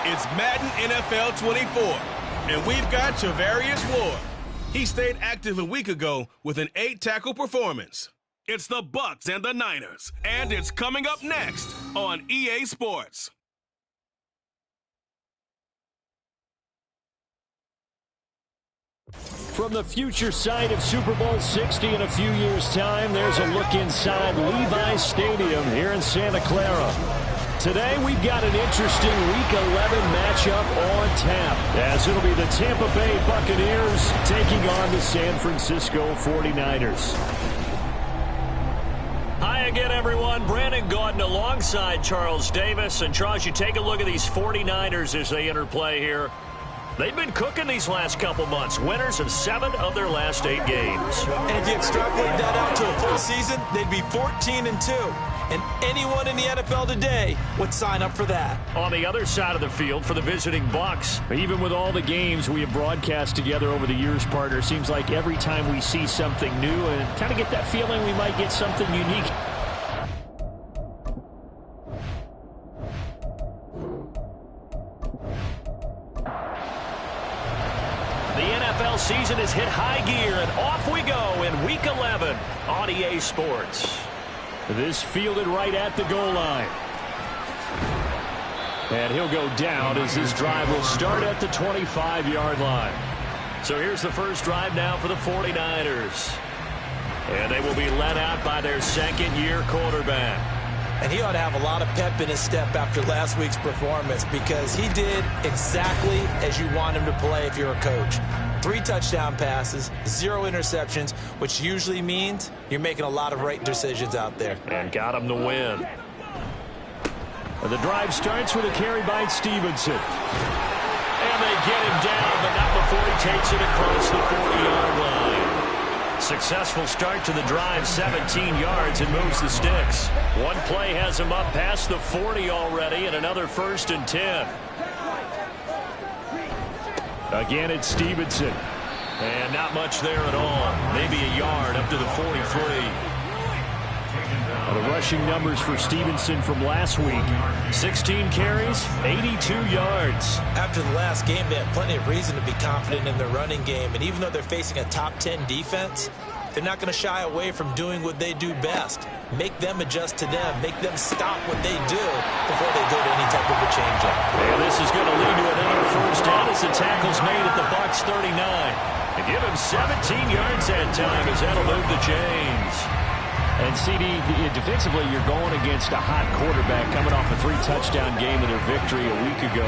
It's Madden NFL 24, and we've got Charvarius Ward. He stayed active a week ago with an 8-tackle performance. It's the Bucs and the Niners, and it's coming up next on EA Sports. From the future site of Super Bowl 60 in a few years' time, there's a look inside Levi's Stadium here in Santa Clara. Today, we've got an interesting Week 11 matchup on tap, as it'll be the Tampa Bay Buccaneers taking on the San Francisco 49ers. Hi again, everyone. Brandon Gaudin alongside Charles Davis. And, Charles, you take a look at these 49ers as they enter play here. They've been cooking these last couple months. Winners of 7 of their last 8 games. And if you extrapolate that out to a full season, they'd be 14-2. And anyone in the NFL today would sign up for that. On the other side of the field for the visiting Bucs, even with all the games we have broadcast together over the years, partner, seems like every time we see something new and kind of get that feeling we might get something unique. The NFL season has hit high gear, and off we go in Week 11 on EA Sports. This fielded right at the goal line. And he'll go down as this drive will start at the 25-yard line. So here's the first drive now for the 49ers. And they will be led out by their second-year quarterback. And he ought to have a lot of pep in his step after last week's performance, because he did exactly as you want him to play if you're a coach. 3 touchdown passes, 0 interceptions, which usually means you're making a lot of right decisions out there. And got him the win. And the drive starts with a carry by Stevenson. And they get him down, but not before he takes it across the 40-yard line. Successful start to the drive, 17 yards, and moves the sticks. One play has him up past the 40 already, and another 1st and 10. Again, it's Stevenson. And not much there at all. Maybe a yard up to the 43. The rushing numbers for Stevenson from last week. 16 carries, 82 yards. After the last game, they have plenty of reason to be confident in their running game. And even though they're facing a top 10 defense, they're not going to shy away from doing what they do best. Make them adjust to them. Make them stop what they do before they go to any type of a change-up. And this is going to lead to another first down as the tackle's made at the Bucs 39. And give him 17 yards that time as that'll move the chains. And, CD, defensively, you're going against a hot quarterback coming off a 3-touchdown game in their victory a week ago.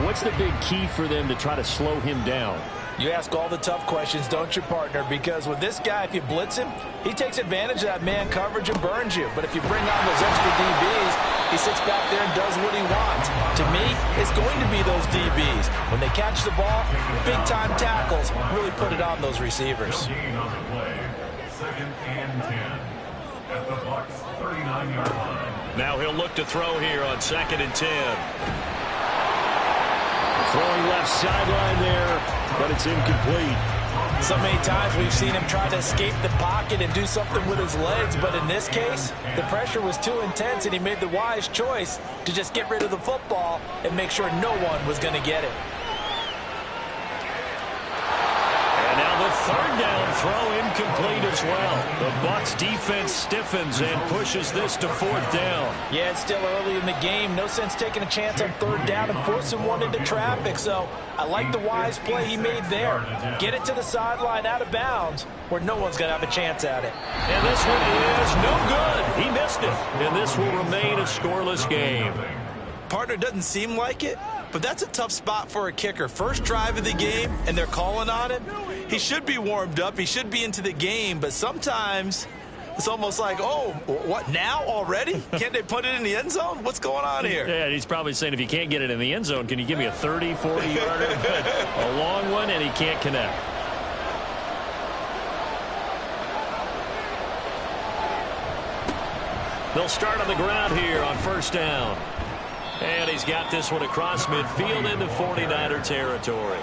What's the big key for them to try to slow him down? You ask all the tough questions, don't you, partner? Because with this guy, if you blitz him, he takes advantage of that man coverage and burns you. But if you bring on those extra DBs, he sits back there and does what he wants. To me, it's going to be those DBs. When they catch the ball, big-time tackles really put it on those receivers. 2nd and 10 at the Bucs 39-yard line. Now he'll look to throw here on 2nd and 10. Throwing left sideline there, but it's incomplete. So many times we've seen him try to escape the pocket and do something with his legs, but in this case, the pressure was too intense, and he made the wise choice to just get rid of the football and make sure no one was going to get it. And now the 3rd down throw incomplete as well. The Bucs defense stiffens and pushes this to 4th down. Yeah, it's still early in the game. No sense taking a chance on 3rd down and forcing one into traffic. So I like the wise play he made there. Get it to the sideline out of bounds where no one's going to have a chance at it. And this one is no good. He missed it. And this will remain a scoreless game. Partner, doesn't seem like it, but that's a tough spot for a kicker. First drive of the game, and they're calling on him. He should be warmed up. He should be into the game, but sometimes it's almost like, oh, what, now already? Can't they put it in the end zone? What's going on here? Yeah, he's probably saying, if you can't get it in the end zone, can you give me a 30, 40-yarder? A long one, and he can't connect. They'll start on the ground here on 1st down. And he's got this one across midfield into 49er territory.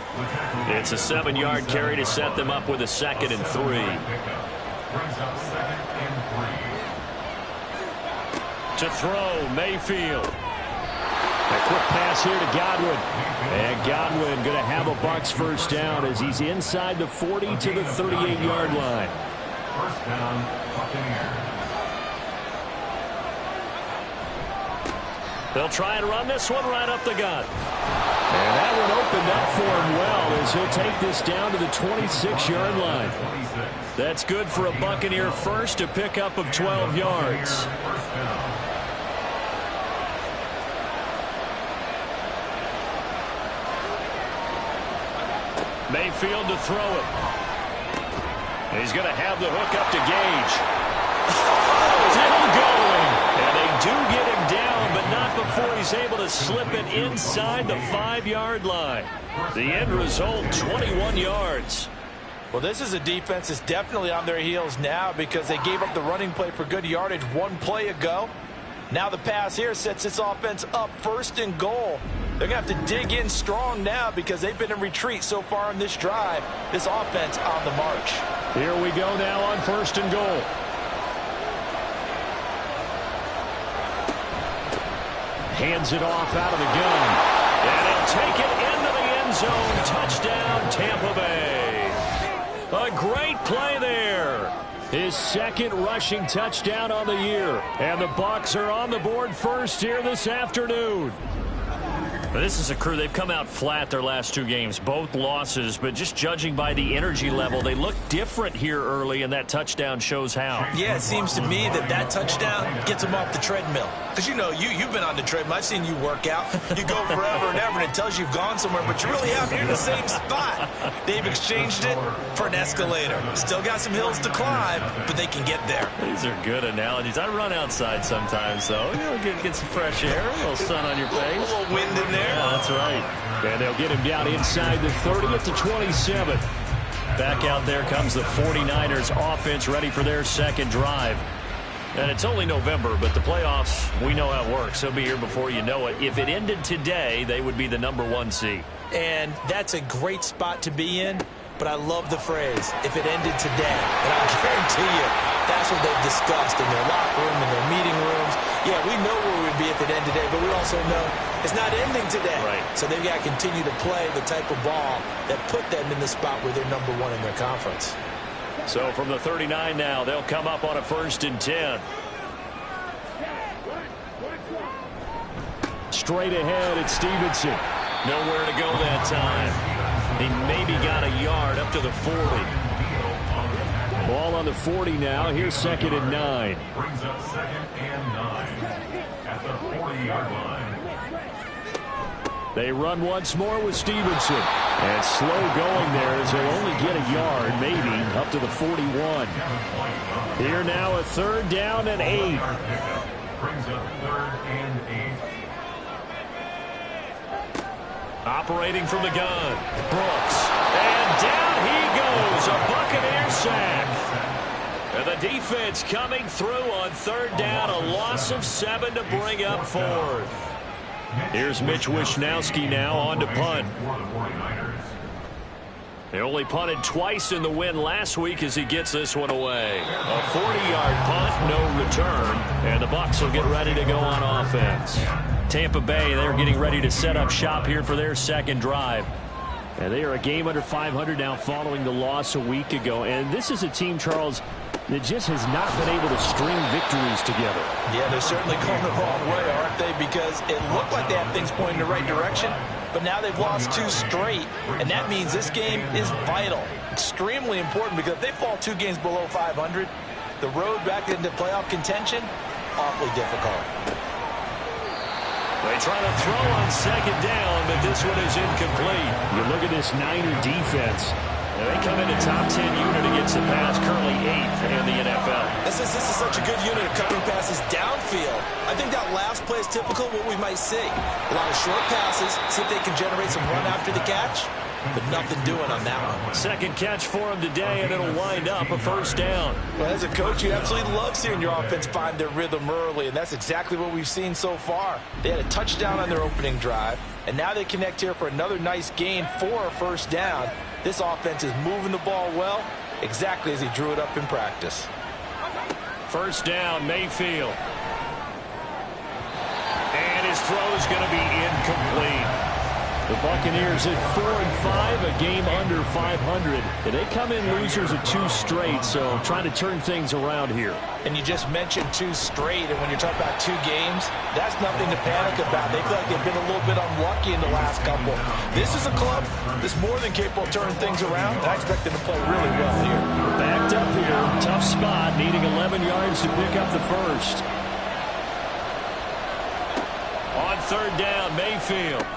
It's a 7-yard carry to set them up with a 2nd and 3. Brings up 2nd and 3. To throw, Mayfield. A quick pass here to Godwin. And Godwin going to have a Bucs first down as he's inside the 40 to the 38-yard line. First down, Buccaneers. They'll try and run this one right up the gut. And that one opened up for him well as he'll take this down to the 26-yard line. That's good for a Buccaneer first, a pickup of 12 yards. Mayfield to throw it. And he's going to have the hook up to Gage. Still going. And they do get him down, but not before he's able to slip it inside the 5-yard line. The end result, 21 yards. Well, this is a defense that's definitely on their heels now because they gave up the running play for good yardage one play ago. Now the pass here sets this offense up 1st and goal. They're going to have to dig in strong now because they've been in retreat so far in this drive. This offense on the march. Here we go now on 1st and goal. Hands it off out of the gun. And he'll take it into the end zone. Touchdown, Tampa Bay. A great play there. His 2nd rushing touchdown on the year. And the Bucs are on the board first here this afternoon. This is a crew, they've come out flat their last 2 games, both losses, but just judging by the energy level, they look different here early, and that touchdown shows how. Yeah, it seems to me that touchdown gets them off the treadmill. Because, you know, you've been on the treadmill. I've seen you work out. You go forever and ever, and it tells you you've gone somewhere, but you really have. You're in the same spot. They've exchanged it for an escalator. Still got some hills to climb, but they can get there. These are good analogies. I run outside sometimes, though. You know, get some fresh air, a little sun on your face. A little wind in there. Yeah, that's right. And they'll get him down inside the 30 at the 27. Back out there comes the 49ers offense ready for their 2nd drive. And it's only November, but the playoffs, we know how it works. They'll be here before you know it. If it ended today, they would be the #1 seed. And that's a great spot to be in. But I love the phrase, if it ended today. And I guarantee you, that's what they've discussed in their locker room, in their meeting rooms. Yeah, we know where we'd be if it ended today, but we also know it's not ending today. Right. So they've got to continue to play the type of ball that put them in the spot where they're #1 in their conference. So from the 39 now, they'll come up on a 1st and 10. Straight ahead, it's Stevenson. Nowhere to go that time. He maybe got a yard up to the 40. Ball on the 40 now. Here's 2nd and 9. Brings up 2nd and 9 at the 40-yard line. They run once more with Stevenson. And slow going there as he'll only get a yard, maybe, up to the 41. Here now a 3rd down and 8. Brings up 3rd and 8. Operating from the gun, Brooks. And down he goes, a Buccaneer sack. And the defense coming through on 3rd down, a loss of 7 to bring up 4th. Here's Mitch Wishnowski now on to punt. They only punted twice in the win last week as he gets this one away. A 40-yard punt, no return, and the Bucs will get ready to go on offense. Tampa Bay, they're getting ready to set up shop here for their 2nd drive. And they are a game under 500 now following the loss a week ago. And this is a team, Charles, that just has not been able to string victories together. Yeah, they're certainly going the wrong way, aren't they? Because it looked like they have things pointing in the right direction, but now they've lost 2 straight, and that means this game is vital, extremely important, because if they fall 2 games below 500, the road back into playoff contention, awfully difficult. They try to throw on 2nd down, but this one is incomplete. You look at this Niner defense. They come into top 10 unit against the pass, currently 8th in the NFL. This is such a good unit of covering passes downfield. I think that last play is typical of what we might see. A lot of short passes, see if they can generate some run after the catch, but nothing doing on that one. 2nd catch for him today, and it'll wind up a 1st down. Well, as a coach, you absolutely love seeing your offense find their rhythm early, and that's exactly what we've seen so far. They had a touchdown on their opening drive, and now they connect here for another nice gain for a 1st down. This offense is moving the ball well, exactly as he drew it up in practice. First down, Mayfield. And his throw is going to be incomplete. The Buccaneers at 4-5, a game under 500. And they come in losers of 2 straight, so trying to turn things around here. And you just mentioned 2 straight, and when you're talking about 2 games, that's nothing to panic about. They feel like they've been a little bit unlucky in the last couple. This is a club that's more than capable of turning things around, and I expect them to play really well here. Backed up here, tough spot, needing 11 yards to pick up the first. On third down, Mayfield.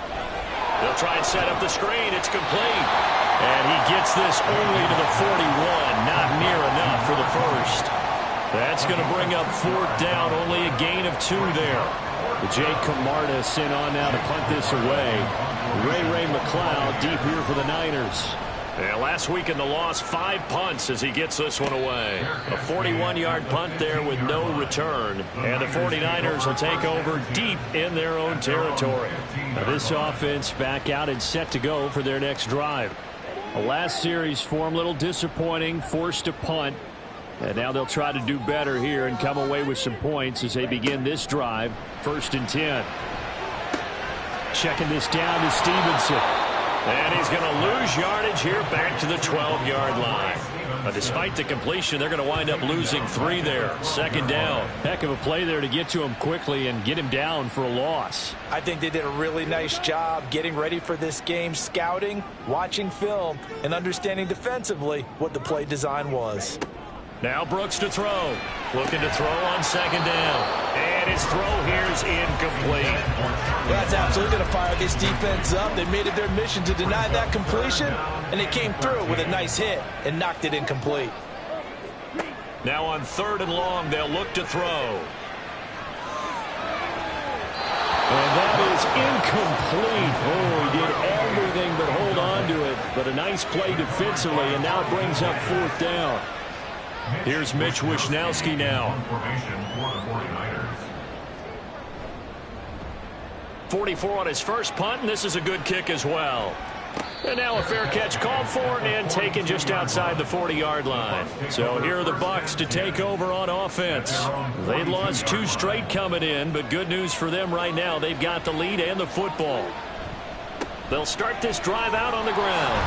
They'll try and set up the screen. It's complete. And he gets this only to the 41. Not near enough for the first. That's going to bring up fourth down. Only a gain of 2 there. Jake Camarda sent on now to punt this away. Ray McLeod deep here for the Niners. Yeah, last week in the loss, 5 punts as he gets this one away. A 41-yard punt there with no return. And the 49ers will take over deep in their own territory. Now this offense back out and set to go for their next drive. The last series for them, a little disappointing, forced a punt. And now they'll try to do better here and come away with some points as they begin this drive. 1st and 10. Checking this down to Stevenson. And he's going to lose yardage here back to the 12-yard line. But despite the completion, they're going to wind up losing 3 there. 2nd down. Heck of a play there to get to him quickly and get him down for a loss. I think they did a really nice job getting ready for this game, scouting, watching film, and understanding defensively what the play design was. Now Brooks to throw. Looking to throw on 2nd down. And his throw here is incomplete. That's absolutely going to fire this defense up. They made it their mission to deny that completion, and they came through with a nice hit and knocked it incomplete. Now on 3rd and long, they'll look to throw. And that is incomplete. Oh, he did everything but hold on to it. But a nice play defensively, and now it brings up 4th down. Here's Mitch Wishnowski now. 44 on his first punt, and this is a good kick as well. And now a fair catch called for and taken just outside the 40-yard line. So here are the Bucs to take over on offense. They'd lost 2 straight coming in, but good news for them right now. They've got the lead and the football. They'll start this drive out on the ground.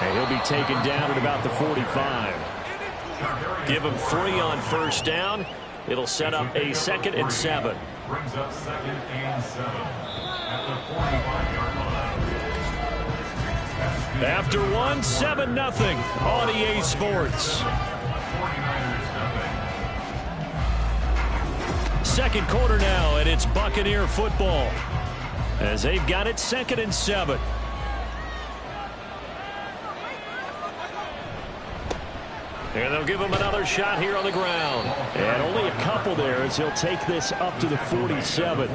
And he'll be taken down at about the 45. Give him 3 on 1st down. It'll set up a 2nd and 7. Brings up 2nd and 7 at the 45-yard line. After 1, 7-0 on EA Sports. 49ers nothing. Second quarter now, and it's Buccaneer football as they've got it 2nd and 7. And they'll give him another shot here on the ground. And only a couple there as he'll take this up to the 47.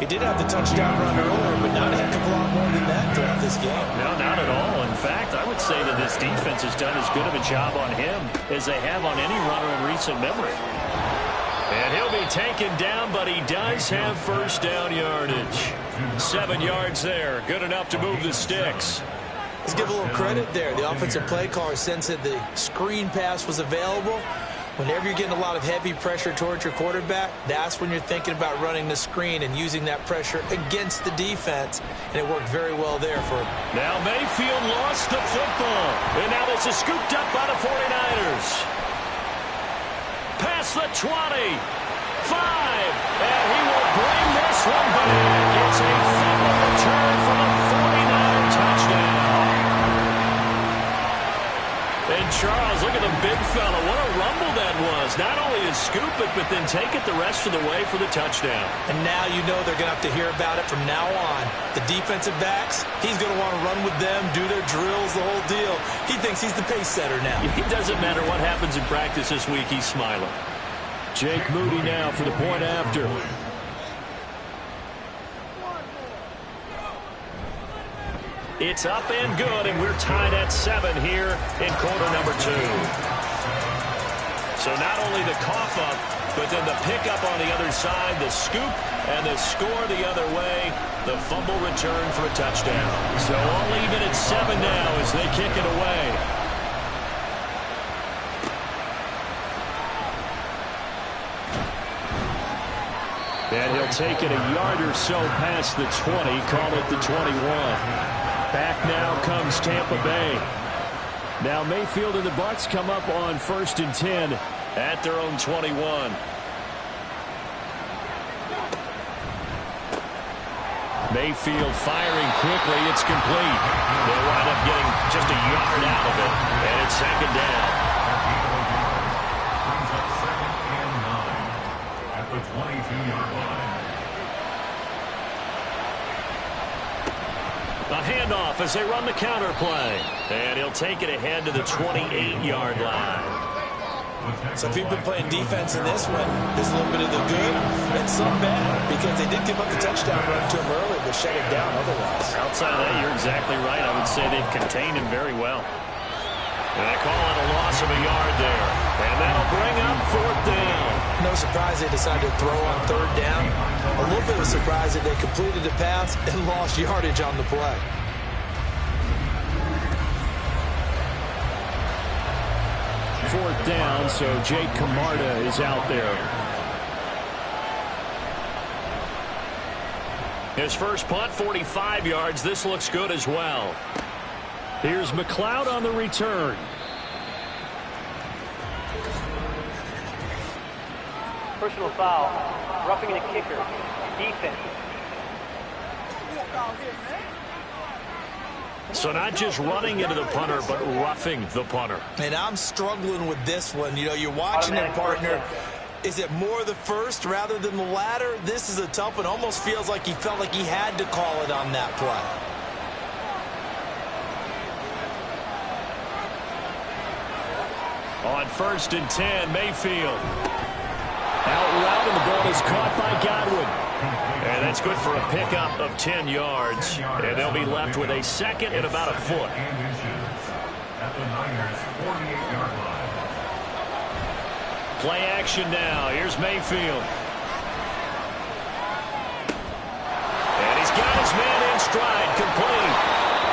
He did have the touchdown run earlier, but not a heck of a lot more than that throughout this game. No, not at all. In fact, I would say that this defense has done as good of a job on him as they have on any runner in recent memory. And he'll be taken down, but he does have first down yardage. 7 yards there. Good enough to move the sticks. Let's give a little credit there. The offensive play caller sensed that the screen pass was available. Whenever you're getting a lot of heavy pressure towards your quarterback, that's when you're thinking about running the screen and using that pressure against the defense. And it worked very well there for him. Now Mayfield lost the football. And now this is scooped up by the 49ers. Past the 20. 5. And he will bring this one back. It's a fumble return for the 49er touchdown. And Charles, look at the big fella. What a rumble that was. Not only to scoop it, but then take it the rest of the way for the touchdown. And now you know they're going to have to hear about it from now on. The defensive backs, he's going to want to run with them, do their drills, the whole deal. He thinks he's the pace setter now. It doesn't matter what happens in practice this week. He's smiling. Jake Moody now for the point after. It's up and good, and we're tied at 7 here in quarter number 2. So not only the cough up, but then the pickup on the other side, the scoop, and the score the other way, the fumble return for a touchdown. So all even at 7 now as they kick it away. And he'll take it a yard or so past the 20, call it the 21. Back now comes Tampa Bay. Now Mayfield and the Bucs come up on 1st and 10 at their own 21. Mayfield firing quickly. It's complete. They'll wind up getting just a yard out of it. And it's 2nd down. Brings up 2nd and 9 at the 22-yard line. A handoff as they run the counter play. And he'll take it ahead to the 28-yard line. So if you've been playing defense in this one, there's a little bit of the good and some bad, because they did give up the touchdown run to him early, but shut it down otherwise. Outside of that, you're exactly right. I would say they've contained him very well. And they call it a loss of a yard there. And that'll bring up 4th down. No surprise they decided to throw on 3rd down. A little bit of a surprise that they completed the pass and lost yardage on the play. 4th down, so Jake Camarda is out there. His first punt, 45 yards. This looks good as well. Here's McLeod on the return. Personal foul, roughing the kicker, defense. So not just running into the punter, but roughing the punter. And I'm struggling with this one. You know, you're watching their partner. Is it more the first rather than the latter? This is a tough one. Almost feels like he felt like he had to call it on that play. On 1st and 10, Mayfield. Out route, and the ball is caught by Godwin. And that's good for a pickup of 10 yards. And they'll be left with a 2nd and about a foot. At the Niners' 48-yard line. Play action now. Here's Mayfield. And he's got his man in stride, complete.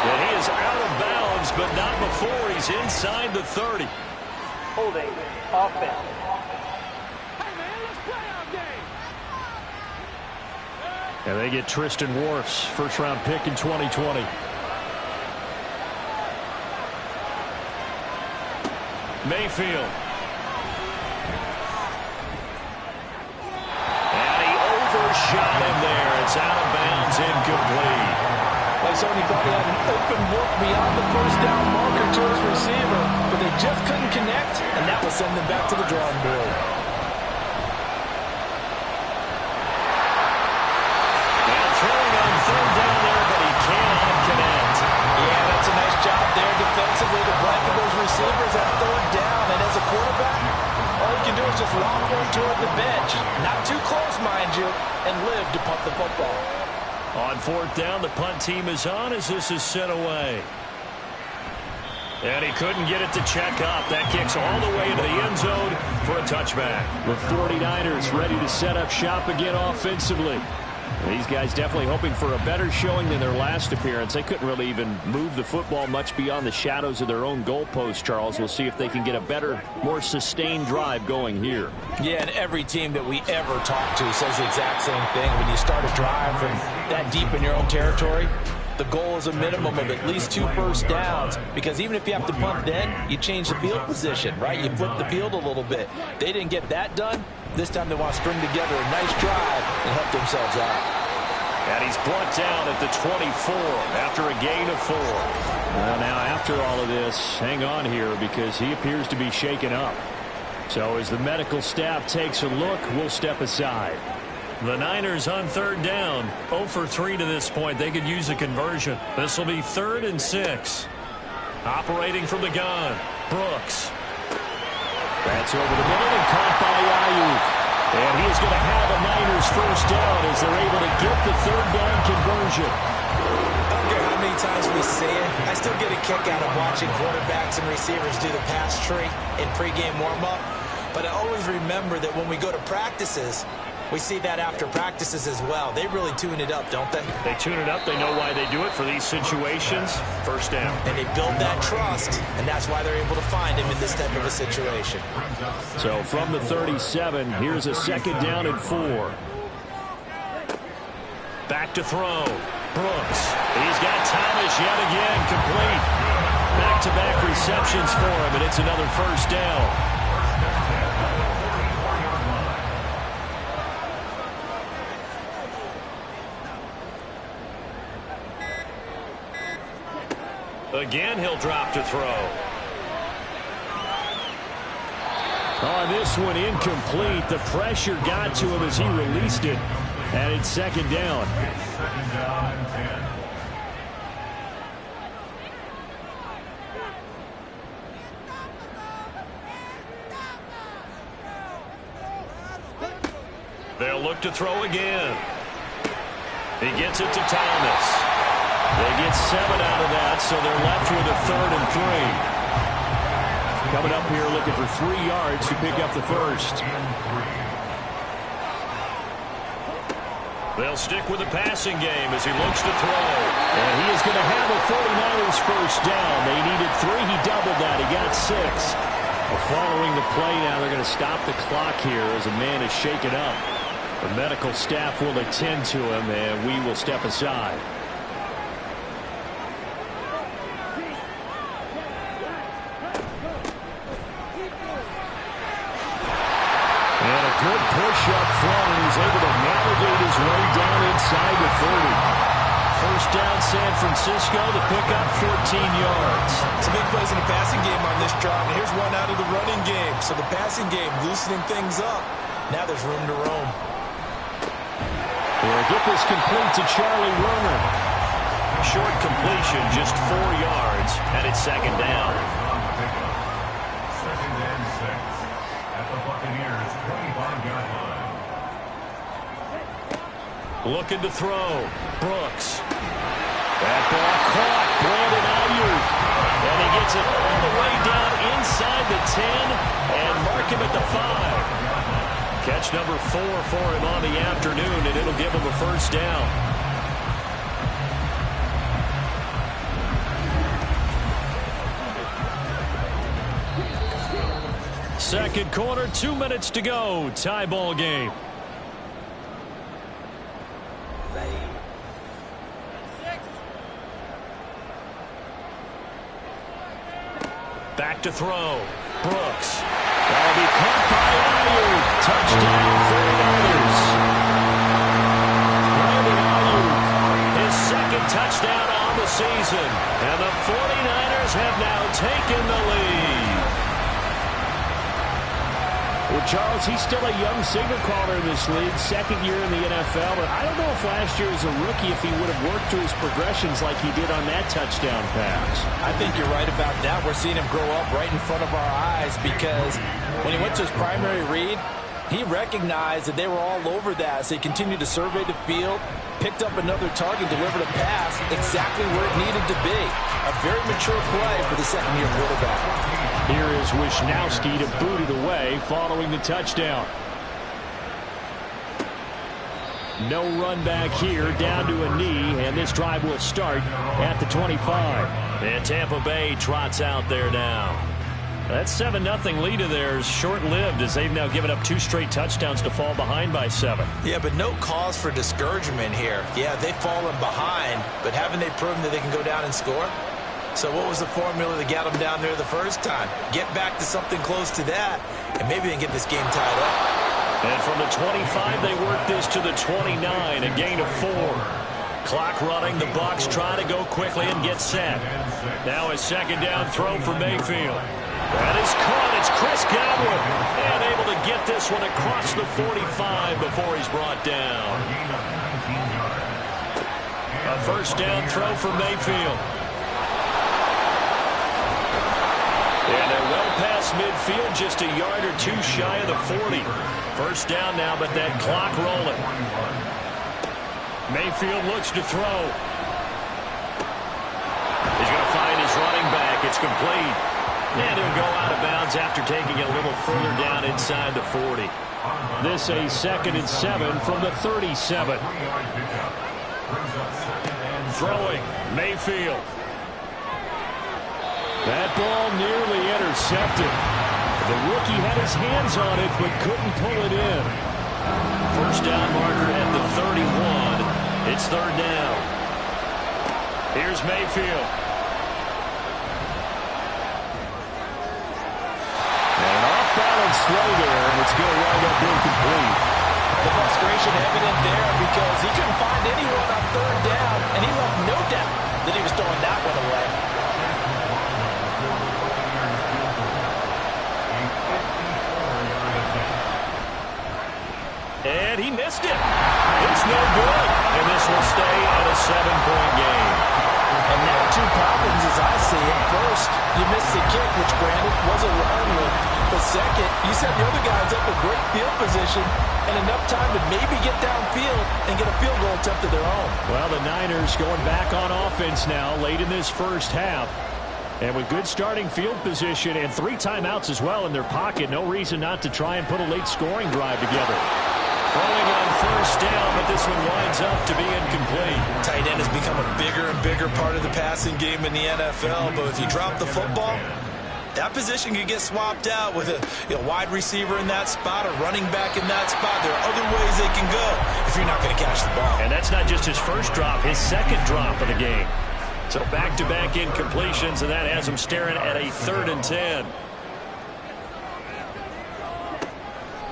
And he is out of bounds, but not before he's inside the 30. Holding, offense. And they get Tristan Wirfs, first-round pick in 2020. Mayfield. And he overshot him there. It's out of bounds, incomplete. Like Sony thought he had an open look beyond the first down marker to his receiver, but they just couldn't connect, and that will send them back to the drawing board. Defensively to blanket those receivers at 3rd down, and as a quarterback, all you can do is just lob one toward the bench. Not too close, mind you, and live to punt the football. On 4th down, the punt team is on as this is sent away. And he couldn't get it to check up. That kicks all the way into the end zone for a touchback. The 49ers ready to set up shop again offensively. These guys definitely hoping for a better showing than their last appearance. They couldn't really even move the football much beyond the shadows of their own goalpost, Charles. We'll see if they can get a better, more sustained drive going here. Yeah, and every team that we ever talk to says the exact same thing. When you start a drive from that deep in your own territory, the goal is a minimum of at least 2 first downs, because even if you have to punt then, you change the field position, right? You flip the field a little bit. They didn't get that done. This time they want to string together a nice drive and help themselves out. And he's brought down at the 24 after a gain of 4. Well, now after all of this, hang on here because he appears to be shaken up. So as the medical staff takes a look, we'll step aside. The Niners on 3rd down, 0 for 3 to this point. They could use a conversion. This will be 3rd and 6. Operating from the gun, Brooks. That's over the middle and caught by Ayuk. And he is going to have a Niners first down as they're able to get the 3rd down conversion. I don't care how many times we see it. I still get a kick out of watching quarterbacks and receivers do the pass tree in pregame warm-up. But I always remember that when we go to practices, we see that after practices as well. They really tune it up, don't they? They tune it up. They know why they do it for these situations. First down. And they build that trust, and that's why they're able to find him in this type of a situation. So from the 37, here's a 2nd down and 4. Back to throw. Brooks. He's got Thomas yet again complete. Back-to-back receptions for him, and it's another first down. Again, he'll drop to throw. On this one, incomplete. The pressure got to him as he released it, and it's second down. Second down and 10. They'll look to throw again. He gets it to Thomas. They get 7 out of that, so they're left with a 3rd and 3. Coming up here looking for 3 yards to pick up the first. They'll stick with the passing game as he looks to throw. And he is going to have a 49ers first down. They needed 3. He doubled that. He got 6. Following the play now, they're going to stop the clock here as a man is shaken up. The medical staff will attend to him, and we will step aside. Good push up front, and he's able to navigate his way down inside the 30. First down, San Francisco to pick up 14 yards. Some big plays in the passing game on this drive, and here's one out of the running game. So the passing game loosening things up. Now there's room to roam. We'll get this complete to Charlie Werner. Short completion, just 4 yards, and it's second down. Second and 6 at the Buccaneers 25-yard line. Looking to throw. Brooks. That ball caught. Brandon Ayuk. And he gets it all the way down inside the 10 and mark him at the 5. Catch number 4 for him on the afternoon, and it'll give him a first down. Second quarter, 2 minutes to go. Tie ball game. Back to throw. Brooks. That'll be caught by Ayuk. Touchdown, 49ers. Brandon Ayuk, his second touchdown on the season. And the 49ers have now taken the lead. Well, Charles, he's still a young signal caller in this league, second year in the NFL, but I don't know if last year as a rookie if he would have worked through his progressions like he did on that touchdown pass. I think you're right about that. We're seeing him grow up right in front of our eyes because when he went to his primary read, he recognized that they were all over that, so he continued to survey the field, picked up another target, delivered a pass exactly where it needed to be. A very mature play for the second-year quarterback. Here is Wisnowski to boot it away following the touchdown. No run back here, down to a knee, and this drive will start at the 25. And Tampa Bay trots out there now. That 7-0 lead of theirs short-lived as they've now given up 2 straight touchdowns to fall behind by 7. Yeah, but no cause for discouragement here. Yeah, they've fallen behind, but haven't they proven that they can go down and score? So what was the formula that got them down there the first time? Get back to something close to that, and maybe they can get this game tied up. And from the 25, they work this to the 29, a gain of 4. Clock running, the Bucs try to go quickly and get set. Now a second down throw for Mayfield. That is caught. It's Chris Godwin. And able to get this one across the 45 before he's brought down. A first down throw for Mayfield. And they're well past midfield, just a yard or 2 shy of the 40. First down now, but that clock rolling. Mayfield looks to throw. He's going to find his running back. It's complete. And he'll go out of bounds after taking it a little further down inside the 40. This a 2nd and 7 from the 37. Throwing, Mayfield. That ball nearly intercepted. The rookie had his hands on it but couldn't pull it in. First down marker at the 31. It's third down. Here's Mayfield. And an off-balance throw there, and it's going to wind up being complete. The frustration evident there because he couldn't find anyone on third down, and he left no doubt that he was throwing that one away. And he missed it. It's no good. And this will stay at a 7-point game. And now two problems as I see it. First, you missed the kick, which granted was a long one. But second, you set the other guys up with great field position and enough time to maybe get downfield and get a field goal attempt of their own. Well, the Niners going back on offense now late in this first half. And with good starting field position and 3 timeouts as well in their pocket, no reason not to try and put a late scoring drive together. Throwing on first down, but this one winds up to be incomplete. Tight end has become a bigger and bigger part of the passing game in the NFL, but if you drop the football, that position could get swapped out with a wide receiver in that spot, a running back in that spot. There are other ways they can go if you're not going to catch the ball. And that's not just his first drop, his second drop of the game. So back-to-back incompletions, and that has him staring at a 3rd and 10.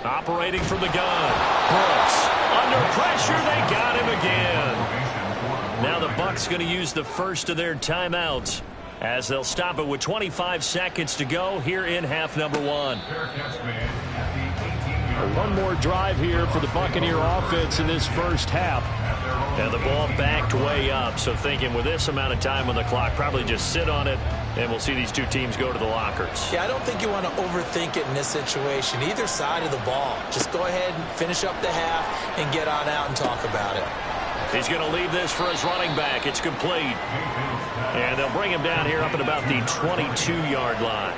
Operating from the gun. Brooks. Under pressure, they got him again. Now the Bucs going to use the first of their timeouts as they'll stop it with 25 seconds to go here in half number 1. One more drive here for the Buccaneer offense in this first half. And the ball backed way up, so thinking with this amount of time on the clock, probably just sit on it, and we'll see these two teams go to the lockers. Yeah, I don't think you want to overthink it in this situation. Either side of the ball. Just go ahead and finish up the half and get on out and talk about it. He's going to leave this for his running back. It's complete. And they'll bring him down here up at about the 22-yard line.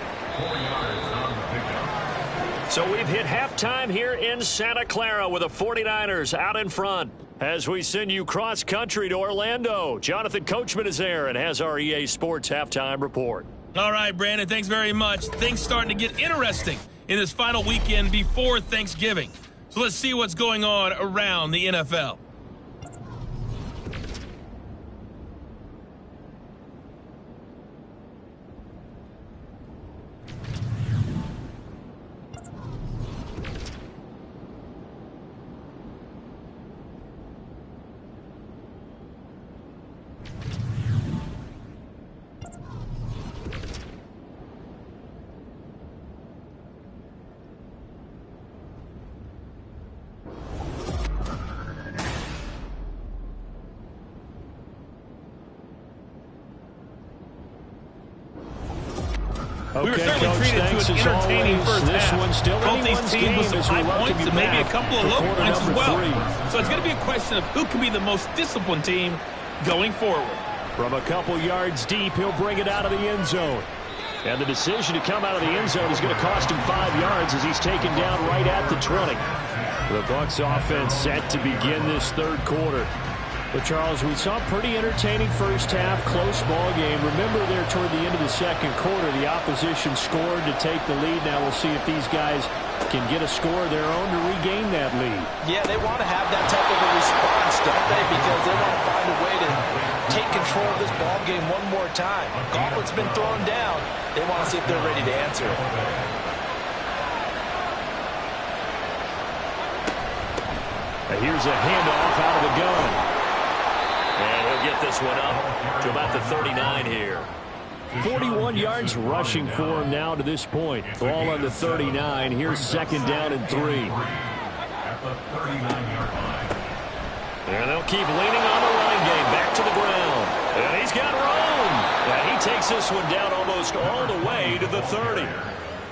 So we've hit halftime here in Santa Clara with the 49ers out in front. As we send you cross-country to Orlando, Jonathan Coachman is there and has our EA Sports halftime report. All right, Brandon, thanks very much. Things starting to get interesting in this final weekend before Thanksgiving. So let's see what's going on around the NFL. We were certainly treated to an entertaining first half. Both these teams with some high points and maybe a couple of low points as well. So it's going to be a question of who can be the most disciplined team going forward. From a couple yards deep, he'll bring it out of the end zone. And the decision to come out of the end zone is going to cost him 5 yards as he's taken down right at the 20. The Bucs offense set to begin this third quarter. But, Charles, we saw a pretty entertaining first half, close ball game. Remember there toward the end of the second quarter, the opposition scored to take the lead. Now we'll see if these guys can get a score of their own to regain that lead. Yeah, they want to have that type of a response, don't they? Because they want to find a way to take control of this ball game one more time. Gauntlet's been thrown down. They want to see if they're ready to answer it. Now here's a handoff out of the gun. And he'll get this one up to about the 39 here. 41 yards rushing for him now to this point. Ball on the 39. Here's second down and 3. At the 39-yard line. And they'll keep leaning on the running game. Back to the ground. And he's got room. And he takes this one down almost all the way to the 30.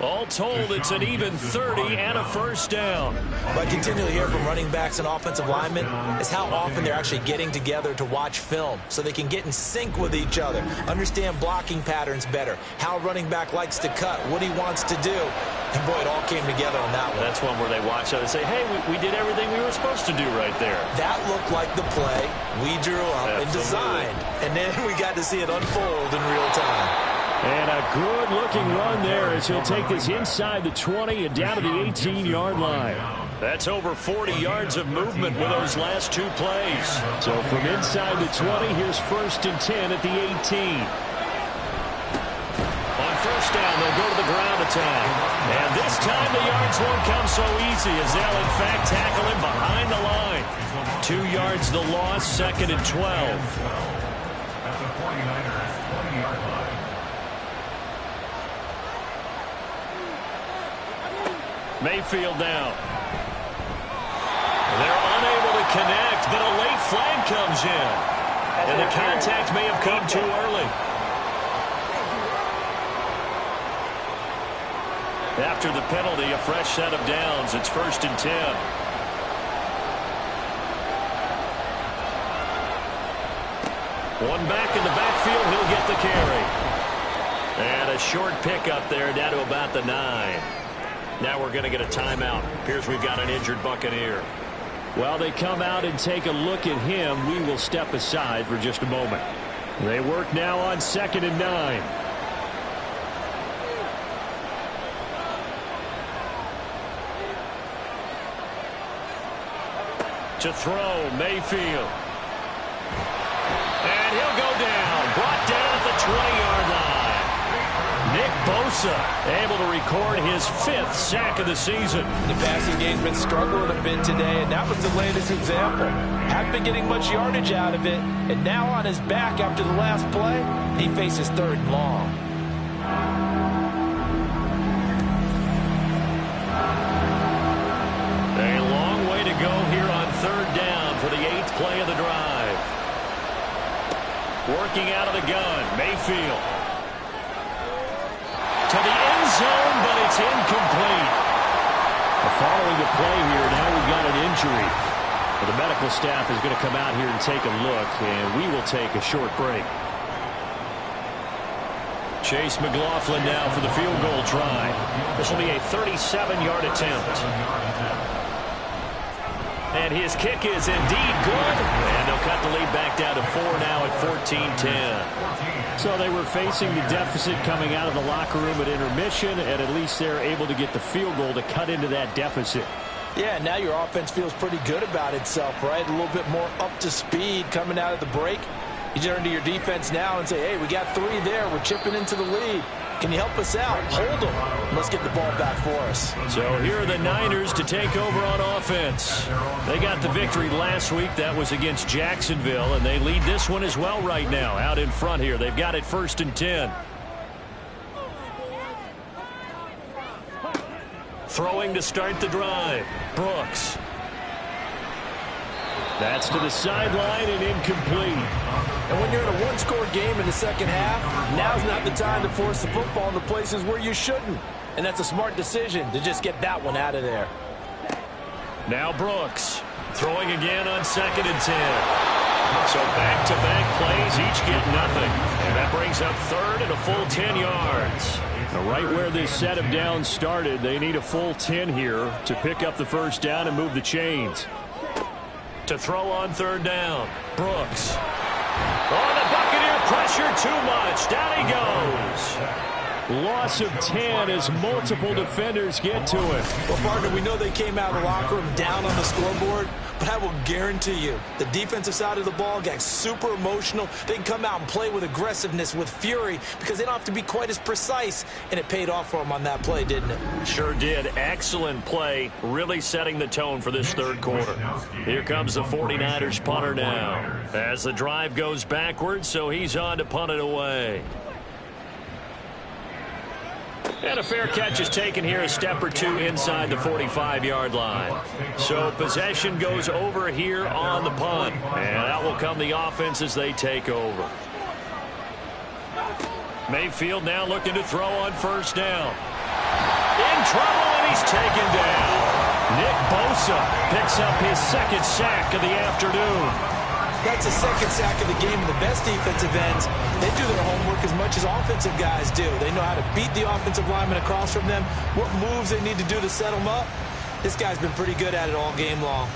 All told, it's an even 30 and a first down. What I continually hear from running backs and offensive linemen is how often they're actually getting together to watch film so they can get in sync with each other, understand blocking patterns better, how a running back likes to cut, what he wants to do. And, boy, it all came together on that one. That's one where they watch out and say, hey, we did everything we were supposed to do right there. That looked like the play we drew up and designed. And then we got to see it unfold in real time. And a good-looking run there as he'll take this inside the 20 and down to the 18-yard line. That's over 40 yards of movement with those last two plays. So from inside the 20, here's 1st and 10 at the 18. On first down, they'll go to the ground attack. And this time the yards won't come so easy as they'll in fact tackle him behind the line. 2 yards the loss, 2nd and 12. At the 49ers 20-yard line. Mayfield now. They're unable to connect, but a late flag comes in. And the contact may have come too early. After the penalty, a fresh set of downs. It's 1st and 10. One back in the backfield, he'll get the carry. And a short pickup there down to about the 9. Now we're going to get a timeout. Appears we've got an injured Buccaneer. While they come out and take a look at him, we will step aside for just a moment. They work now on 2nd and 9. To throw, Mayfield. And he'll go down. Brought down at the 20-yard line. Nick Bosa able to record his 5th sack of the season. The passing game's been struggling a bit today, and that was the latest example. Hadn't been getting much yardage out of it, and now on his back after the last play, he faces 3rd and long. A long way to go here on 3rd down for the 8th play of the drive. Working out of the gun, Mayfield. To the end zone, but it's incomplete. Following the play here, now we've got an injury. The medical staff is going to come out here and take a look, and we will take a short break. Chase McLaughlin now for the field goal try. This will be a 37-yard attempt. And his kick is indeed good. And they'll cut the lead back down to 4 now at 14-10. So they were facing the deficit coming out of the locker room at intermission, and at least they're able to get the field goal to cut into that deficit. Yeah, now your offense feels pretty good about itself, right? A little bit more up to speed coming out of the break. You turn to your defense now and say, hey, we got 3 there. We're chipping into the lead. Can you help us out? Hold them. Let's get the ball back for us. So here are the Niners to take over on offense. They got the victory last week. That was against Jacksonville, and they lead this one as well right now. Out in front here. They've got it 1st and 10. Throwing to start the drive. Brooks. That's to the sideline and incomplete. And when you're in a one-score game in the second half, now's not the time to force the football in the places where you shouldn't. And that's a smart decision to just get that one out of there. Now Brooks throwing again on 2nd and 10. So back-to-back plays, each get nothing. And that brings up 3rd and a full 10 yards. Now right where this set of downs started, they need a full 10 here to pick up the 1st down and move the chains. To throw on 3rd down, Brooks. Oh, the Buccaneer pressure too much. Down he goes. Loss of 10 as multiple defenders get to it. Well, partner, we know they came out of the locker room down on the scoreboard, but I will guarantee you the defensive side of the ball got super emotional. They can come out and play with aggressiveness, with fury, because they don't have to be quite as precise, and it paid off for them on that play, didn't it? Sure did. Excellent play, really setting the tone for this 3rd quarter. Here comes the 49ers punter now as the drive goes backwards, so he's on to punt it away. And a fair catch is taken here, a step or 2 inside the 45-yard line. So possession goes over here on the punt. And out will come the offense as they take over. Mayfield now looking to throw on 1st down. In trouble, and he's taken down. Nick Bosa picks up his 2nd sack of the afternoon. That's the 2nd sack of the game, and the best defensive ends, they do their homework as much as offensive guys do. They know how to beat the offensive lineman across from them, what moves they need to do to set them up. This guy's been pretty good at it all game long.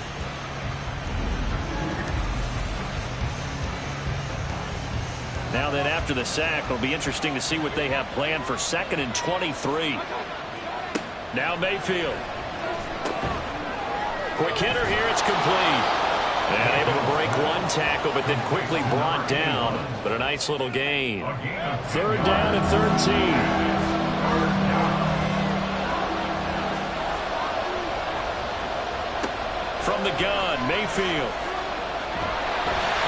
Now then, after the sack, it'll be interesting to see what they have planned for 2nd and 23. Now Mayfield. Quick hitter here, it's complete. And able to break one tackle, but then quickly brought down. But a nice little gain. 3rd down and 13. From the gun, Mayfield.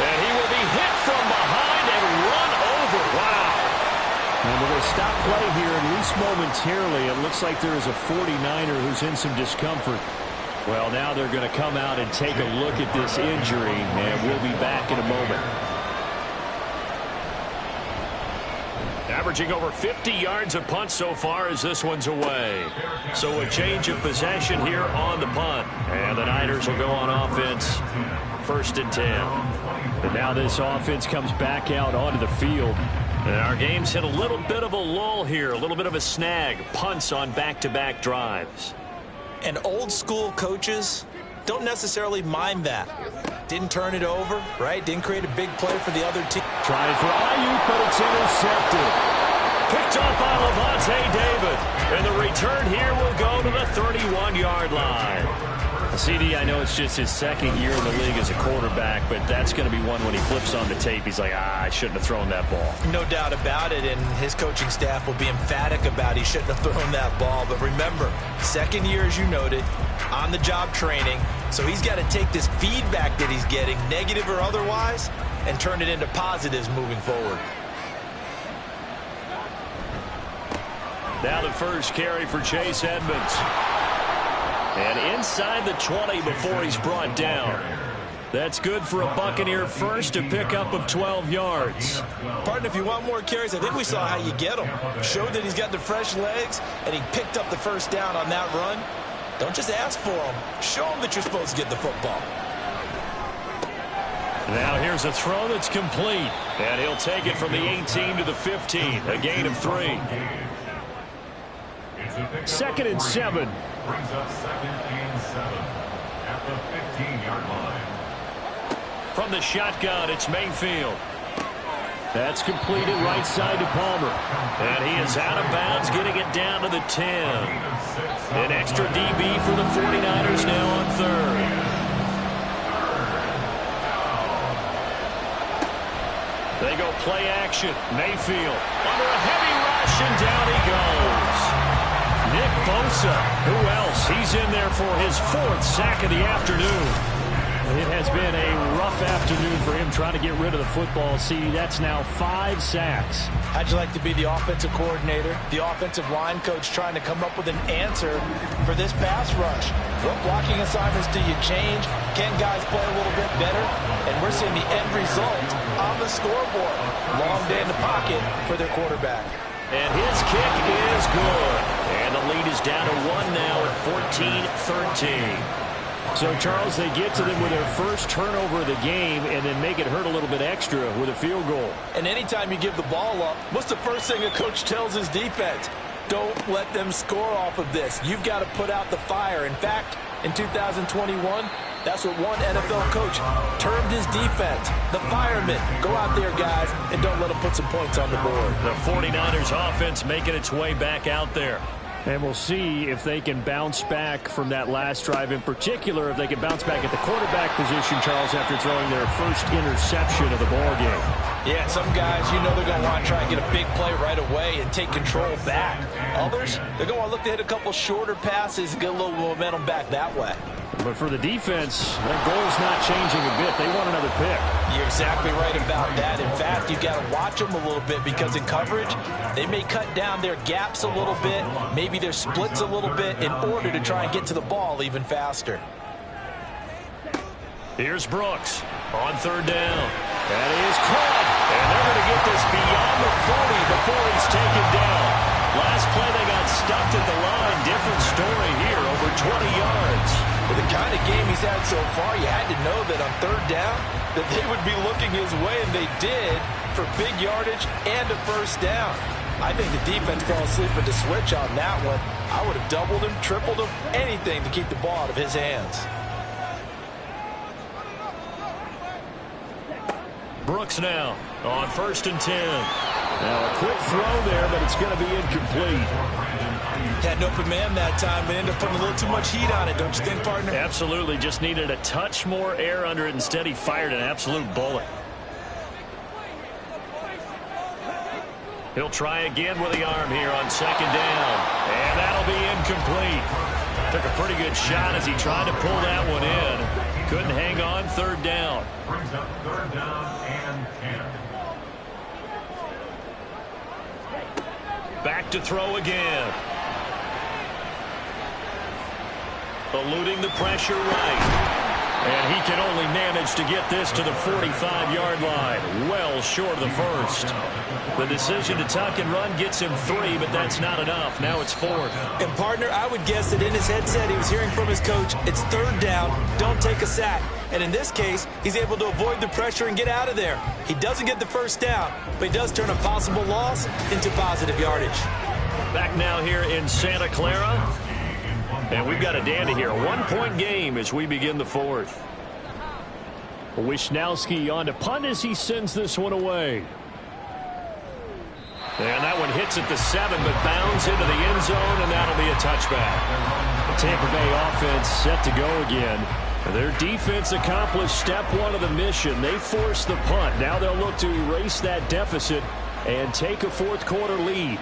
And he will be hit from behind and run over. Wow. And with a stop play here, at least momentarily, it looks like there is a 49er who's in some discomfort. Well, now they're going to come out and take a look at this injury, and we'll be back in a moment. Averaging over 50 yards a punt so far as this one's away. So a change of possession here on the punt. And the Niners will go on offense, 1st and 10. And now this offense comes back out onto the field. And our game's hit a little bit of a lull here, a little bit of a snag. Punts on back-to-back drives. And old-school coaches don't necessarily mind that. Didn't turn it over, right? Didn't create a big play for the other team. Trying for Ayuk, but it's intercepted. Picked up by Levante David. And the return here will go to the 31-yard line. CD, I know it's just his 2nd year in the league as a quarterback, but that's going to be one when he flips on the tape. He's like, I shouldn't have thrown that ball. No doubt about it, and his coaching staff will be emphatic about he shouldn't have thrown that ball. But remember, 2nd year, as you noted, on-the-job training. So he's got to take this feedback that he's getting, negative or otherwise, and turn it into positives moving forward. Now the first carry for Chase Edmonds. And inside the 20 before he's brought down. That's good for a Buccaneer first, a pickup of 12 yards. Partner, if you want more carries, I think we saw how you get them. Showed that he's got the fresh legs, and he picked up the first down on that run. Don't just ask for them. Show them that you're supposed to get the football. Now here's a throw that's complete. And he'll take it from the 18 to the 15. A gain of 3. 2nd and 7. Brings up 2nd and 7 at the 15-yard line. From the shotgun, it's Mayfield. That's completed right side to Palmer. And he is out of bounds, getting it down to the 10. An extra DB for the 49ers now on 3rd. They go play action. Mayfield under a heavy rush, and down he goes. Nick Bosa, who else? He's in there for his 4th sack of the afternoon. It has been a rough afternoon for him trying to get rid of the football. See, that's now 5 sacks. How'd you like to be the offensive coordinator, the offensive line coach trying to come up with an answer for this pass rush? What blocking assignments do you change? Can guys play a little bit better? And we're seeing the end result on the scoreboard. Long day in the pocket for their quarterback. And his kick is good. And the lead is down to 1 now at 14-13. So, Charles, they get to them with their first turnover of the game and then make it hurt a little bit extra with a field goal. And anytime you give the ball up, what's the first thing a coach tells his defense? Don't let them score off of this. You've got to put out the fire. In fact, in 2021, that's what one NFL coach termed his defense. The firemen. Go out there, guys, and don't let them put some points on the board. The 49ers offense making its way back out there. And we'll see if they can bounce back from that last drive. In particular, if they can bounce back at the quarterback position, Charles, after throwing their first interception of the ballgame. Yeah, some guys, you know they're going to want to try and get a big play right away and take control back. Others, they're going to look to hit a couple shorter passes and get a little momentum back that way. But for the defense, their goal's not changing a bit. They want another pick. You're exactly right about that. In fact, you've got to watch them a little bit because in coverage, they may cut down their gaps a little bit, maybe their splits a little bit in order to try and get to the ball even faster. Here's Brooks on 3rd down. That is caught. And they're going to get this beyond the 40 before he's taken down. Last play, they got stuffed at the line. Different story here, over 20 yards. With the kind of game he's had so far, you had to know that on 3rd down that they would be looking his way, and they did, for big yardage and a first down. I think the defense fell asleep at the switch on that one. I would have doubled him, tripled him, anything to keep the ball out of his hands. Brooks now on 1st and 10. Now a quick throw there, but it's going to be incomplete. Had an open man that time, but ended up putting a little too much heat on it, don't you think, partner? Absolutely. Just needed a touch more air under it. Instead, he fired an absolute bullet. He'll try again with the arm here on second down. And that'll be incomplete. Took a pretty good shot as he tried to pull that one in. Couldn't hang on. Third down. Brings up third down and 10. Back to throw again. Eluding the pressure right. And he can only manage to get this to the 45-yard line. Well short of the first. The decision to tuck and run gets him 3, but that's not enough. Now it's 4th. And, partner, I would guess that in his headset he was hearing from his coach, it's third down, don't take a sack. And in this case, he's able to avoid the pressure and get out of there. He doesn't get the first down, but he does turn a possible loss into positive yardage. Back now here in Santa Clara. And we've got a dandy here. A 1-point game as we begin the 4th. Wisnowski on to punt as he sends this one away. And that one hits at the 7, but bounds into the end zone, and that'll be a touchback. The Tampa Bay offense set to go again. Their defense accomplished step 1 of the mission. They forced the punt. Now they'll look to erase that deficit and take a fourth-quarter lead.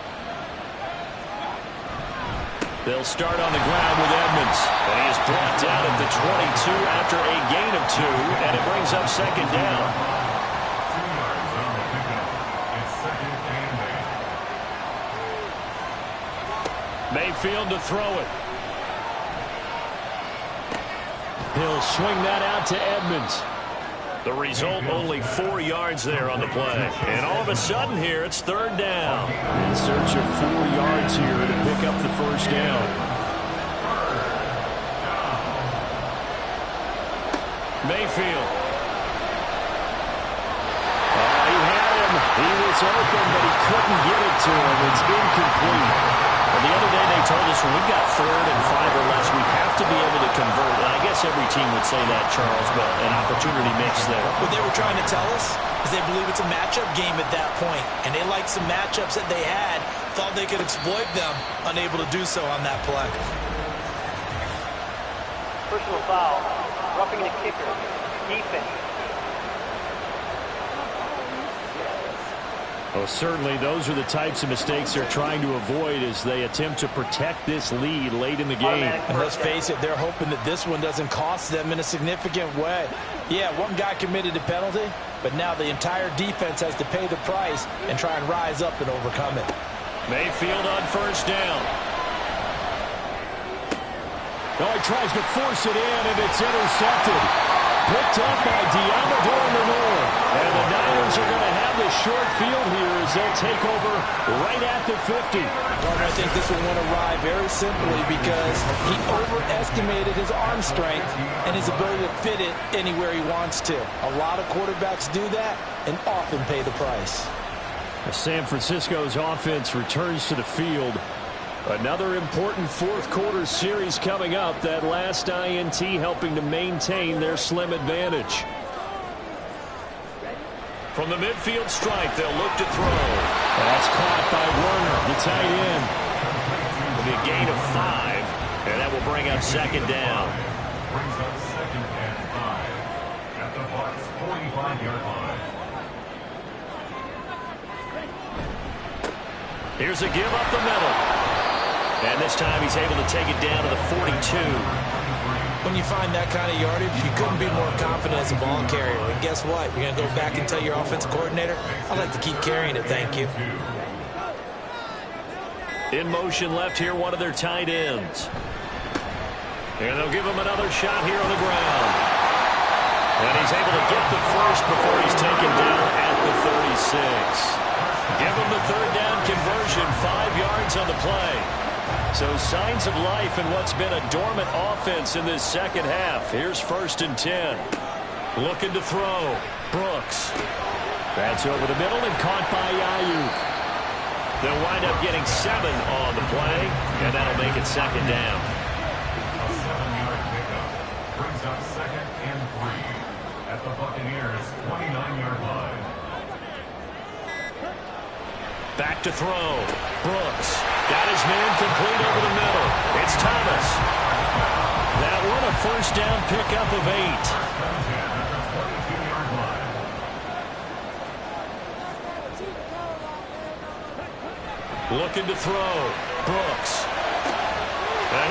They'll start on the ground with Edmonds. And he is brought down at the 22 after a gain of 2, and it brings up second down. 2 yards on the pickup. It's second and 8. Mayfield to throw it. He'll swing that out to Edmonds. The result, only 4 yards there on the play. And all of a sudden here, it's third down. In search of 4 yards here to pick up the first down. Mayfield. He had him. He was open, but he couldn't get it to him. It's incomplete. Well, the other day they told us when we've got 3rd and 5 or less, we have to be able to convert. And I guess every team would say that, Charles, but an opportunity mix there. What they were trying to tell us is they believe it's a matchup game at that point, and they liked some matchups that they had, thought they could exploit them, unable to do so on that play. Personal foul, roughing the kicker, defense. Well, certainly those are the types of mistakes they're trying to avoid as they attempt to protect this lead late in the game. And let's face it, they're hoping that this one doesn't cost them in a significant way. Yeah, one guy committed a penalty, but now the entire defense has to pay the price and try and rise up and overcome it. Mayfield on first down. Oh, he tries to force it in, and it's intercepted. Picked up by Diamador Lenore. And the Niners are going to have the short field here as they'll take over right at the 50. Partner, I think this one went awry very simply because he overestimated his arm strength and his ability to fit it anywhere he wants to. A lot of quarterbacks do that and often pay the price. San Francisco's offense returns to the field. Another important fourth-quarter series coming up. That last INT helping to maintain their slim advantage. From the midfield strike, they'll look to throw. That's caught by Werner, the tight end. It'll be a gain of 5, and that will bring up second down. Brings up second and 5 at the Bucs 45-yard line. Here's a give up the middle. And this time he's able to take it down to the 42. When you find that kind of yardage, you couldn't be more confident as a ball carrier. And guess what? You're going to go back and tell your offensive coordinator, I'd like to keep carrying it, thank you. In motion left here, one of their tight ends. And they'll give him another shot here on the ground. And he's able to get the first before he's taken down at the 36. Give him the third down conversion, 5 yards on the play. So signs of life in what's been a dormant offense in this second half. Here's 1st and 10. Looking to throw. Brooks. That's over the middle and caught by Ayuk. They'll wind up getting 7 on the play, and that'll make it second down. A 7-yard pickup brings up second and 3 at the Buccaneers' 29-yard line. Back to throw. Brooks got his man complete over the middle. It's Thomas. That one a first down pickup of 8. Looking to throw. Brooks.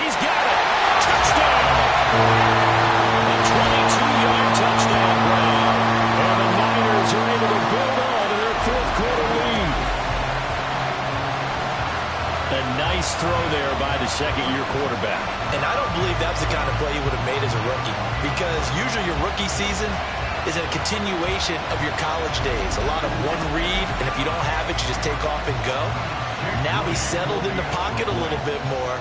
He's got it. Touchdown. A 22-yard touchdown run. And the Niners are able to build on to their fourth quarter lead. A nice throw there by the second-year quarterback. And I don't believe that's the kind of play you would have made as a rookie, because usually your rookie season is a continuation of your college days. A lot of one read, and if you don't have it, you just take off and go. Now he's settled in the pocket a little bit more,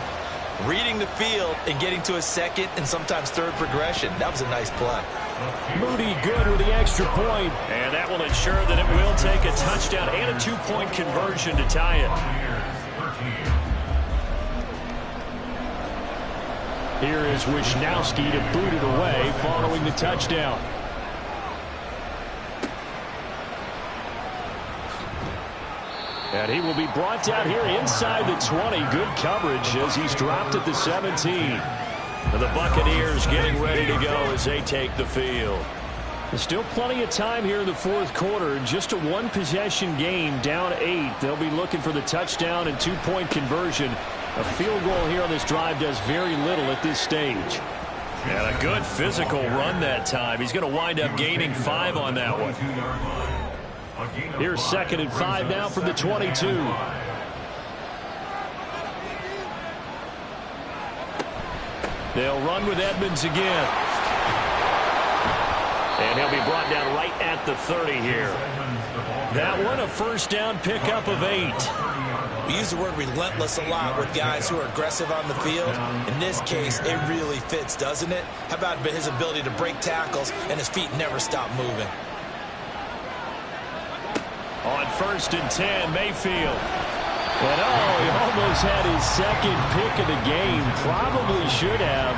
reading the field and getting to a second and sometimes third progression. That was a nice play. Moody good with the extra point, and that will ensure that it will take a touchdown and a two-point conversion to tie it. Here is Wisnowski to boot it away following the touchdown. And he will be brought down here inside the 20. Good coverage as he's dropped at the 17. And the Buccaneers getting ready to go as they take the field. There's still plenty of time here in the fourth quarter. Just a one-possession game, down 8. They'll be looking for the touchdown and two-point conversion. A field goal here on this drive does very little at this stage. And a good physical run that time. He's going to wind up gaining 5 on that one. Here's 2nd and 5 now from the 22. They'll run with Edmonds again. And he'll be brought down right at the 30 here. That one a first down pickup of 8. We use the word relentless a lot with guys who are aggressive on the field. In this case, it really fits, doesn't it? How about his ability to break tackles and his feet never stop moving? On 1st and 10, Mayfield. And he almost had his second pick of the game. Probably should have.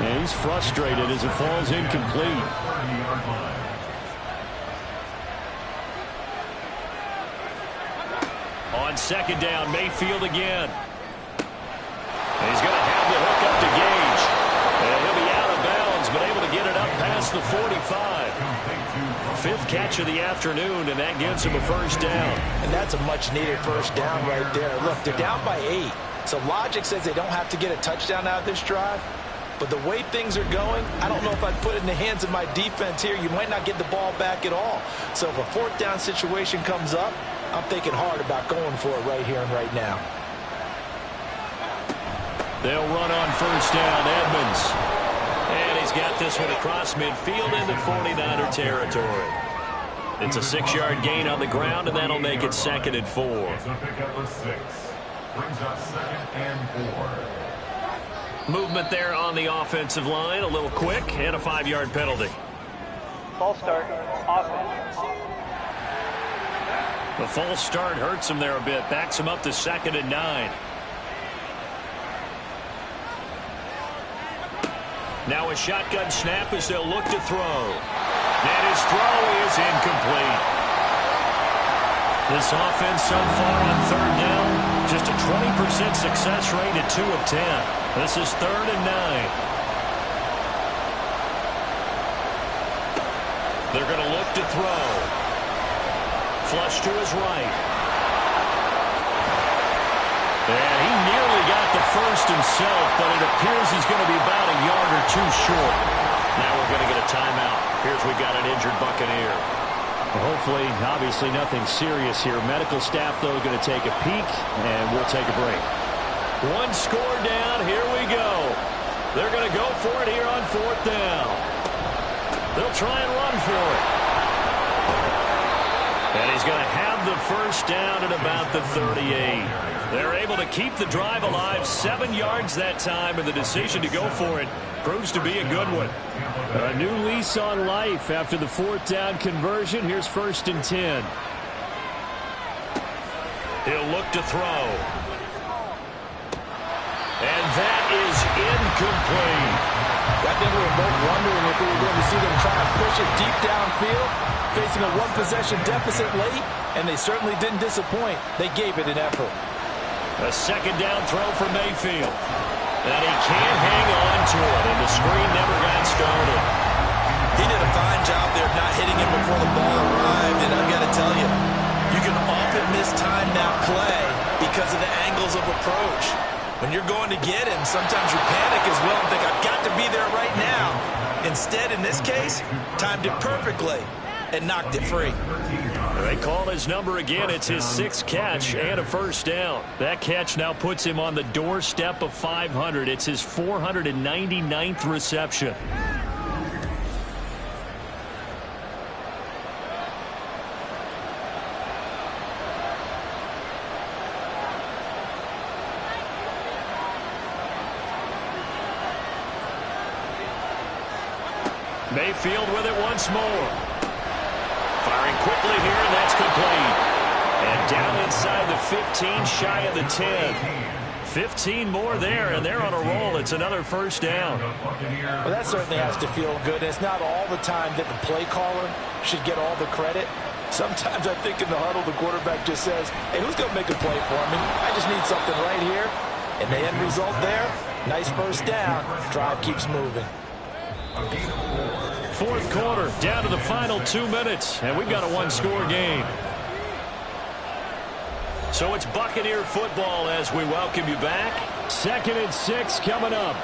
And he's frustrated as it falls incomplete. On 2nd down, Mayfield again. And he's going to have the hook up to Gage. And he'll be out of bounds, but able to get it up past the 45. 5th catch of the afternoon, and that gives him a first down. And that's a much-needed first down right there. Look, they're down by 8. So logic says they don't have to get a touchdown out of this drive. But the way things are going, I don't know if I'd put it in the hands of my defense here. You might not get the ball back at all. So if a 4th down situation comes up, I'm thinking hard about going for it right here and right now. They'll run on first down, Edmonds. And he's got this one across midfield into 49er territory. It's a 6-yard gain on the ground, and that'll make it 2nd and 4. It's a pickup of 6. Brings up 2nd and 4. Movement there on the offensive line, a little quick, and a 5-yard penalty. False start, offense. The false start hurts him there a bit, backs him up to 2nd and 9. Now a shotgun snap as they'll look to throw. And his throw is incomplete. This offense so far on 3rd down, just a 20% success rate at 2 of 10. This is 3rd and 9. They're going to look to throw. Flush to his right. And he nearly got the first himself, but it appears he's going to be about a yard or 2 short. Now we're going to get a timeout. Here's we've got an injured Buccaneer. Well, hopefully, obviously nothing serious here. Medical staff, though, going to take a peek, and we'll take a break. 1 score down. Here we go. They're going to go for it here on 4th down. They'll try and run for it. And he's going to have the first down at about the 38. They're able to keep the drive alive, 7 yards that time, and the decision to go for it proves to be a good one. A new lease on life after the 4th down conversion. Here's 1st and 10. He'll look to throw. And that is incomplete. I think we were both wondering if we were going to see them try to push it deep downfield, facing a one-possession deficit late, and they certainly didn't disappoint. They gave it an effort. A second down throw for Mayfield. And he can't hang on to it, and the screen never got started. He did a fine job there of not hitting him before the ball arrived, and I've got to tell you, you can often mistime that play because of the angles of approach. When you're going to get him, sometimes you panic as well and think, I've got to be there right now. Instead, in this case, timed it perfectly and knocked it free. They call his number again. It's his 6th catch and a first down. That catch now puts him on the doorstep of 500. It's his 499th reception. Mayfield with it once more. Firing quickly here, and that's complete. And down inside the 15, shy of the 10. 15 more there, and they're on a roll. It's another first down. Well, that certainly has to feel good. It's not all the time that the play caller should get all the credit. Sometimes I think in the huddle, the quarterback just says, hey, who's going to make a play for me? I just need something right here. And the end result there, nice first down. Drive keeps moving. Fourth quarter, down to the final 2 minutes, and we've got a one-score game. So it's Buccaneer football as we welcome you back. 2nd and 6 coming up.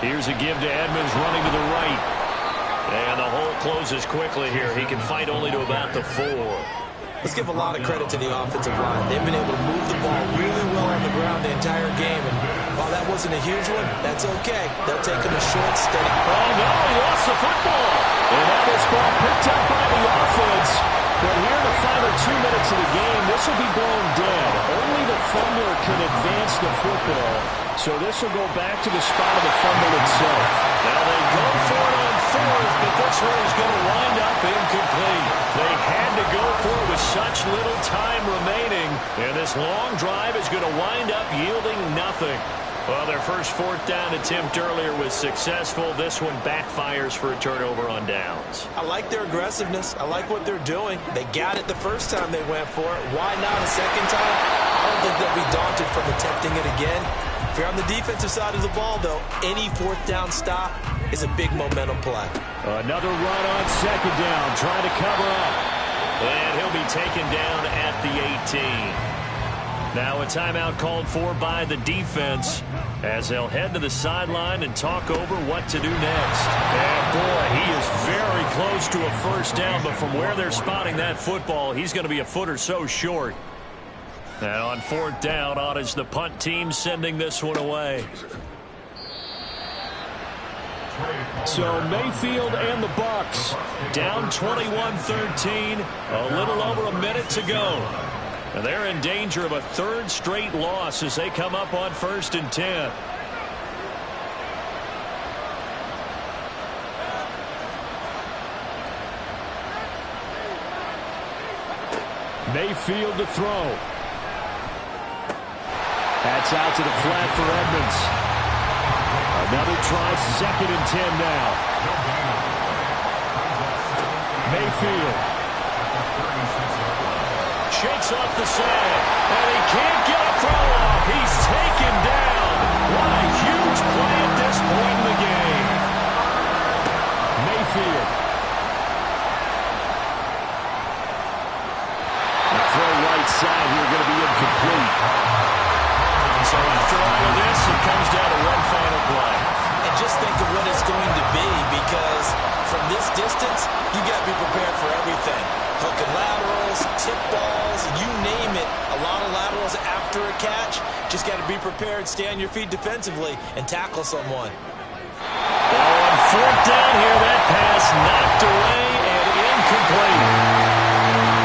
Here's a give to Edmonds running to the right. And the hole closes quickly here. He can fight only to about the 4. Let's give a lot of credit to the offensive line. They've been able to move the ball really well on the ground the entire game. And while that wasn't a huge one, that's okay. They'll take him a short, steady. Oh, no, he lost the football. And that is ball picked up by the offense. But here in the final 2 minutes of the game, this will be blown dead. Only the fumbler can advance the football. So this will go back to the spot of the fumble itself. Now they go for it on 4th, but this one is going to wind up incomplete. They had to go for it with such little time remaining. And this long drive is going to wind up yielding nothing. Well, their first 4th down attempt earlier was successful. This one backfires for a turnover on downs. I like their aggressiveness. I like what they're doing. They got it the first time they went for it. Why not a second time? I don't think they'll be daunted from attempting it again. If you're on the defensive side of the ball, though, any 4th down stop is a big momentum play. Another run on 2nd down, trying to cover up. And he'll be taken down at the 18. Now a timeout called for by the defense as they'll head to the sideline and talk over what to do next. And boy, he is very close to a first down, but from where they're spotting that football, he's going to be a foot or so short. And on 4th down, on is the punt team sending this one away. So Mayfield and the Bucs down 21-13, a little over a minute to go. And they're in danger of a 3rd straight loss as they come up on 1st and 10. Mayfield to throw. That's out to the flat for Edmonds. Another try, 2nd and 10 now. Mayfield. Shakes off the sag, and he can't get a throw off. He's taken down. What a huge play at this point in the game. Mayfield. The throw right side here going to be incomplete. So after all of this, it comes down to one final play. And just think of what it's going to be, because from this distance, you got to be prepared for everything. Hook and laterals, tip balls, you name it. A lot of laterals after a catch. Just got to be prepared, stay on your feet defensively, and tackle someone. Well, on 4th down here, that pass knocked away and incomplete.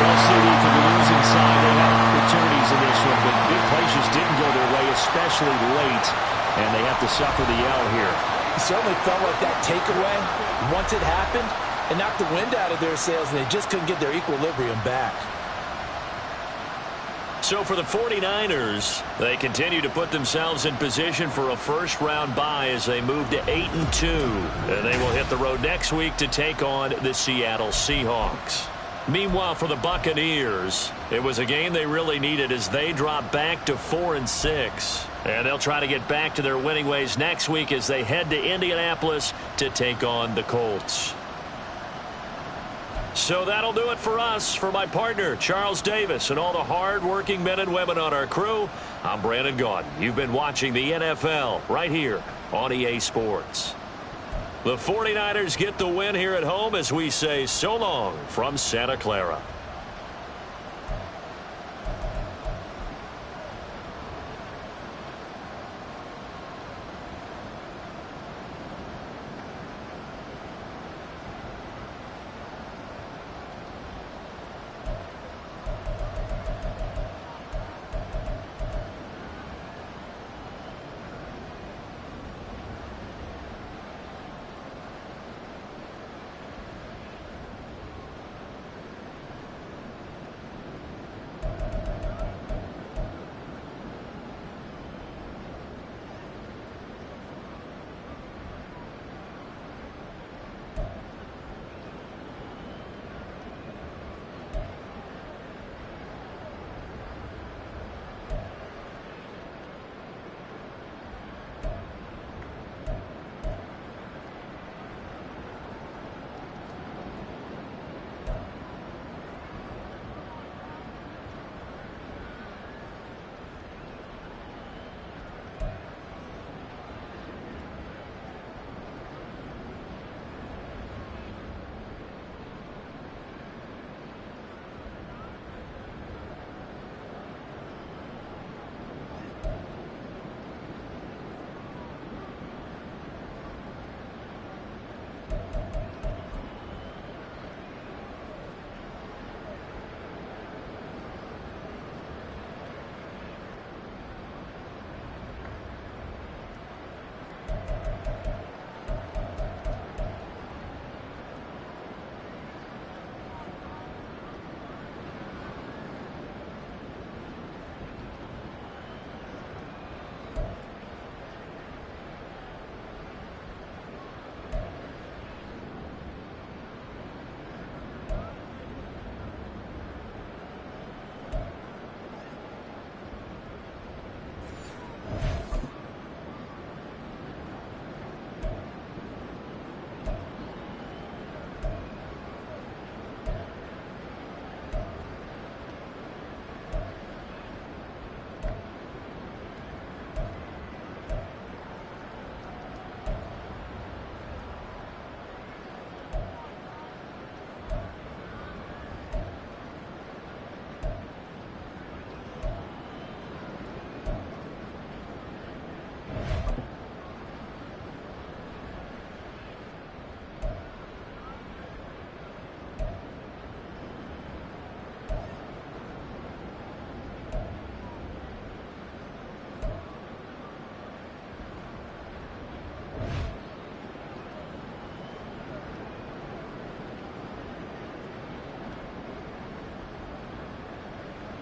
Well, CD, from the losing side, they had opportunities in this one, but big plays just didn't go their way, especially late, and they have to suffer the L here. It certainly felt like that takeaway, once it happened, it knocked the wind out of their sails, and they just couldn't get their equilibrium back. So for the 49ers, they continue to put themselves in position for a first-round bye as they move to 8-2. And they will hit the road next week to take on the Seattle Seahawks. Meanwhile, for the Buccaneers, it was a game they really needed as they drop back to 4-6. And they'll try to get back to their winning ways next week as they head to Indianapolis to take on the Colts. So that'll do it for us. For my partner, Charles Davis, and all the hard-working men and women on our crew, I'm Brandon Gaudin. You've been watching the NFL right here on EA Sports. The 49ers get the win here at home as we say so long from Santa Clara.